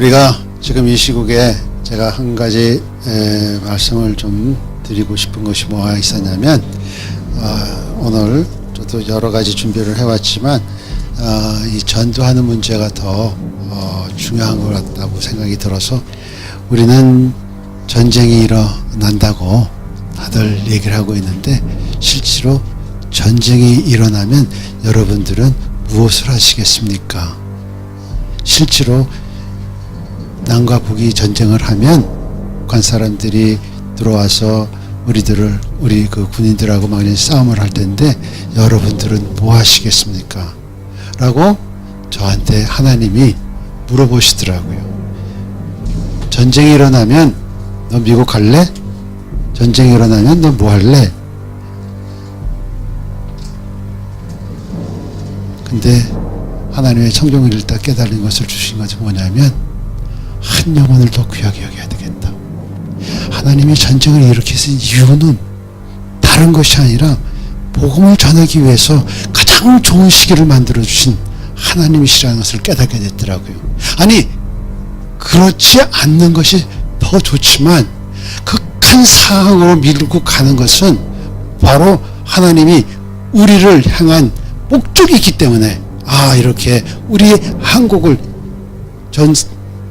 우리가 지금 이 시국에 제가 한 가지 말씀을 좀 드리고 싶은 것이 뭐가 있었냐면, 오늘 저도 여러 가지 준비를 해왔지만 이 전도하는 문제가 더 중요한 것 같다고 생각이 들어서, 우리는 전쟁이 일어난다고 다들 얘기를 하고 있는데, 실제로 전쟁이 일어나면 여러분들은 무엇을 하시겠습니까? 실제로 남과 북이 전쟁을 하면 북한 사람들이 들어와서 우리 그 군인들하고 막 싸움을 할 텐데 여러분들은 뭐 하시겠습니까? 라고 저한테 하나님이 물어보시더라고요. 전쟁이 일어나면 너 미국 갈래? 전쟁이 일어나면 너 뭐 할래? 근데 하나님의 성경을 읽다 깨달은 것을 주신 것은 뭐냐면, 한 영혼을 더 귀하게 여겨야 되겠다. 하나님이 전쟁을 일으키신 이유는 다른 것이 아니라 복음을 전하기 위해서 가장 좋은 시기를 만들어주신 하나님이시라는 것을 깨닫게 됐더라고요. 아니, 그렇지 않는 것이 더 좋지만 극한 상황으로 밀고 가는 것은 바로 하나님이 우리를 향한 목적이 있기 때문에, 이렇게 우리 한국을, 전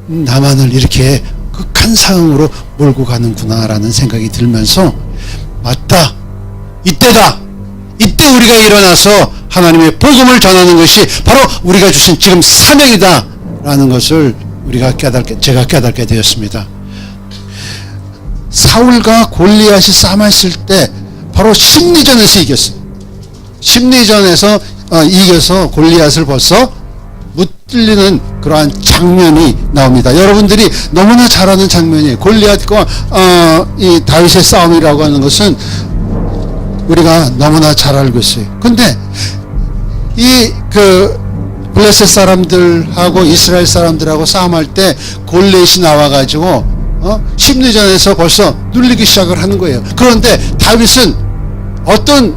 남한을 이렇게 극한 상황으로 몰고 가는구나라는 생각이 들면서, 맞다, 이때다, 이때 우리가 일어나서 하나님의 복음을 전하는 것이 바로 우리가 주신 지금 사명이다 라는 것을 제가 깨닫게 되었습니다. 사울과 골리앗이 싸움했을 때 바로 심리전에서 이겼어요. 심리전에서 이겨서 골리앗을 벌써 무찔리는 그러한 장면이 나옵니다. 여러분들이 너무나 잘 아는 장면이에요. 골리앗과 이 다윗의 싸움이라고 하는 것은 우리가 너무나 잘 알고 있어요. 근데 블레셋 사람들하고 이스라엘 사람들하고 싸움할 때 골리앗이 나와가지고 심리전에서 벌써 눌리기 시작을 하는 거예요. 그런데 다윗은 어떤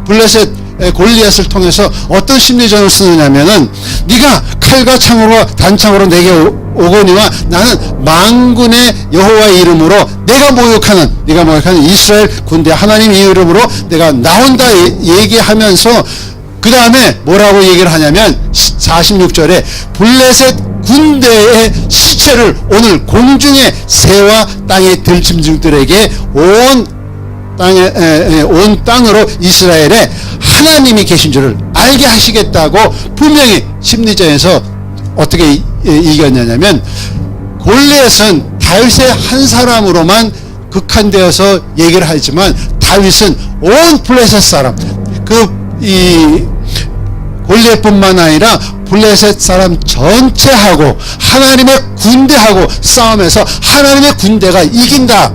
블레셋 골리앗을 통해서 어떤 심리전을 쓰느냐면은, 네가 칼과 창으로 단창으로 내게 오거니와 나는 만군의 여호와의 이름으로 네가 모욕하는 이스라엘 군대 하나님의 이름으로 내가 나온다 얘기하면서, 그 다음에 뭐라고 얘기를 하냐면 46절에 블레셋 군대의 시체를 오늘 공중의 새와 땅의 들짐승들에게 온 땅으로 이스라엘에 하나님이 계신 줄을 알게 하시겠다고 분명히 심리전에서 어떻게 이겼냐면, 골리앗은 다윗의 한 사람으로만 극한되어서 얘기를 하지만 다윗은 온 블레셋 사람, 골리앗뿐만 아니라 블레셋 사람 전체하고 하나님의 군대하고 싸움에서 하나님의 군대가 이긴다,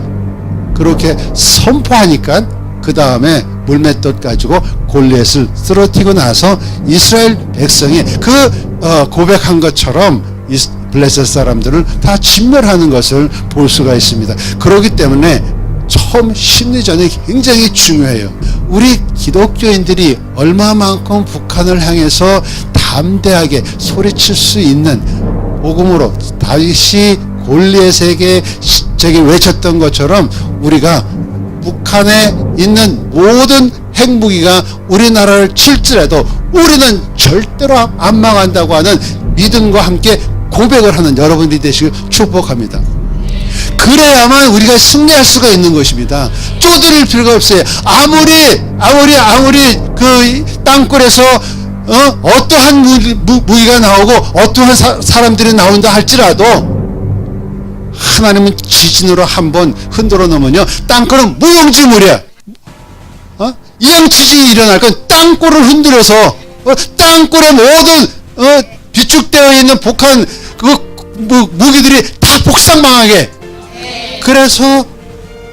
그렇게 선포하니까 그 다음에 물맷돌 가지고 골리앗을 쓰러뜨리고 나서 이스라엘 백성이 고백한 것처럼 블레셋 사람들을 다 진멸하는 것을 볼 수가 있습니다. 그렇기 때문에 처음 심리전이 굉장히 중요해요. 우리 기독교인들이 얼마만큼 북한을 향해서 담대하게 소리칠 수 있는 복음으로 다윗이 골리앗에게 외쳤던 것처럼, 우리가 북한에 있는 모든 핵무기가 우리나라를 칠지라도 우리는 절대로 안 망한다고 하는 믿음과 함께 고백을 하는 여러분들이 되시길 축복합니다. 그래야만 우리가 승리할 수가 있는 것입니다. 쪼들릴 필요가 없어요. 아무리 그 땅굴에서 어떠한 무기가 나오고 어떠한 사람들이 나온다 할지라도, 하나님은 지진으로 한번 흔들어 놓으면요, 땅굴은 무용지물이야. 이왕 지진이 일어날 건 땅굴을 흔들어서 땅굴의 모든 비축되어 있는 북한 무기들이 다 폭삭망하게, 그래서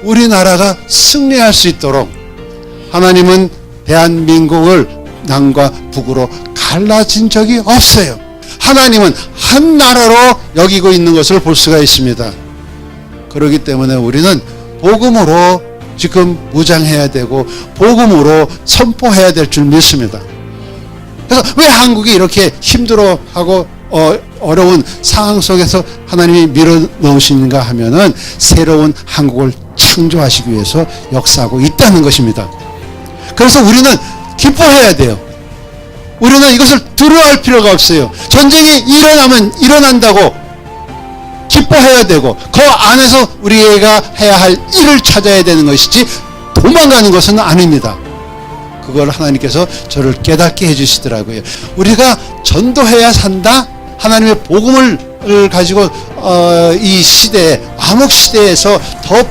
우리나라가 승리할 수 있도록 하나님은 대한민국을 남과 북으로 갈라진 적이 없어요. 하나님은 한 나라로 여기고 있는 것을 볼 수가 있습니다. 그렇기 때문에 우리는 복음으로 지금 무장해야 되고 복음으로 선포해야 될 줄 믿습니다. 그래서 왜 한국이 이렇게 힘들어하고 어려운 상황 속에서 하나님이 밀어넣으시는가 하면은 새로운 한국을 창조하시기 위해서 역사하고 있다는 것입니다. 그래서 우리는 기뻐해야 돼요. 우리는 이것을 두려워할 필요가 없어요. 전쟁이 일어난다고 기뻐해야 되고 그 안에서 우리가 해야 할 일을 찾아야 되는 것이지 도망가는 것은 아닙니다. 그걸 하나님께서 저를 깨닫게 해주시더라고요. 우리가 전도해야 산다? 하나님의 복음을 가지고 이 시대에, 암흑 시대에서 더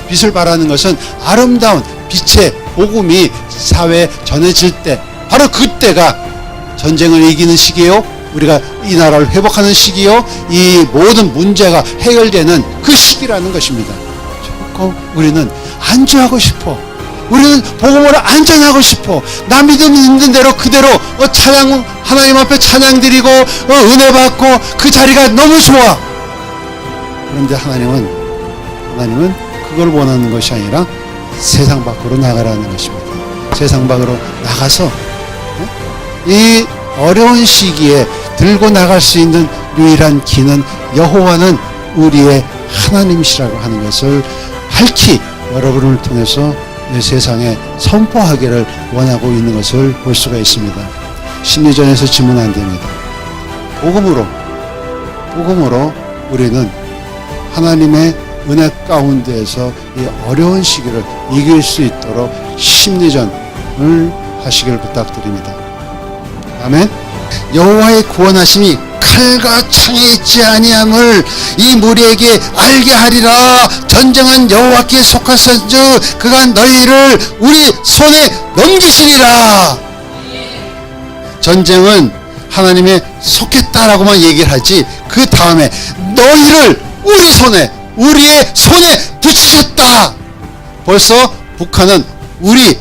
빛을 발하는 것은 아름다운 빛의 복음이 사회에 전해질 때, 바로 그때가 전쟁을 이기는 시기요, 우리가 이 나라를 회복하는 시기요, 이 모든 문제가 해결되는 그 시기라는 것입니다. 조금 우리는 안주하고 싶어. 우리는 복음으로 안전하고 싶어. 나 믿음 있는 대로 그대로 찬양, 하나님 앞에 찬양 드리고 은혜 받고 그 자리가 너무 좋아. 그런데 하나님은 그걸 원하는 것이 아니라 세상 밖으로 나가라는 것입니다. 세상 밖으로 나가서 이 어려운 시기에 들고 나갈 수 있는 유일한 길은 여호와는 우리의 하나님이시라고 하는 것을 밝히 여러분을 통해서 세상에 선포하기를 원하고 있는 것을 볼 수가 있습니다. 심리전에서 지면 안 됩니다. 복음으로 우리는 하나님의 은혜 가운데에서 이 어려운 시기를 이길 수 있도록 심리전을 하시길 부탁드립니다. 아멘. 여호와의 구원하심이 칼과 창에 있지 아니함을 이 무리에게 알게 하리라. 전쟁은 여호와께 속하선즉 그가 너희를 우리 손에 넘기시리라. 전쟁은 하나님의 속했다라고만 얘기를 하지 그 다음에 너희를 우리의 손에 붙이셨다. 벌써 북한은 우리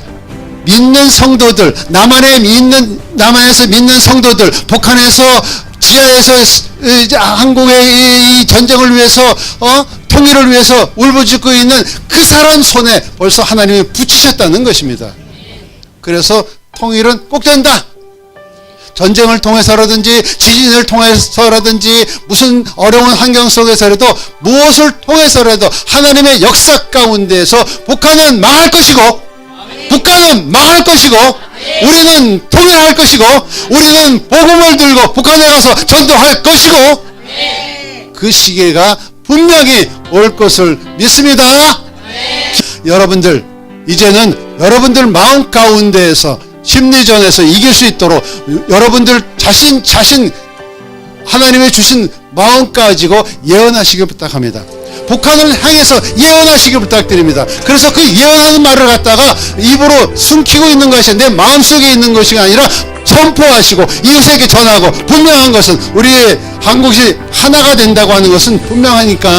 믿는 성도들, 남한에서 믿는 성도들, 북한에서 지하에서 한국의 이 전쟁을 위해서 통일을 위해서 울부짖고 있는 그 사람 손에 벌써 하나님이 붙이셨다는 것입니다. 그래서 통일은 꼭 된다. 전쟁을 통해서라든지 지진을 통해서라든지 무슨 어려운 환경 속에서라도 무엇을 통해서라도 하나님의 역사 가운데에서 북한은 망할 것이고 우리는 통일할 것이고 우리는 복음을 들고 북한에 가서 전도할 것이고 그 시기가 분명히 올 것을 믿습니다. 여러분들 이제는 여러분들 마음 가운데에서 심리전에서 이길 수 있도록 여러분들 자신 하나님의 주신 마음 가지고 예언하시길 부탁합니다. 북한을 향해서 예언하시길 부탁드립니다. 그래서 그 예언하는 말을 갖다가 입으로 숨기고 있는 것이 내 마음속에 있는 것이 아니라 선포하시고 이웃에게 전하고, 분명한 것은 우리의 한국이 하나가 된다고 하는 것은 분명하니까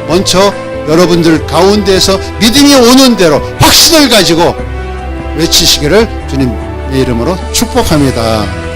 먼저 여러분들 가운데에서 믿음이 오는 대로 확신을 가지고 외치시기를 주님의 이름으로 축복합니다.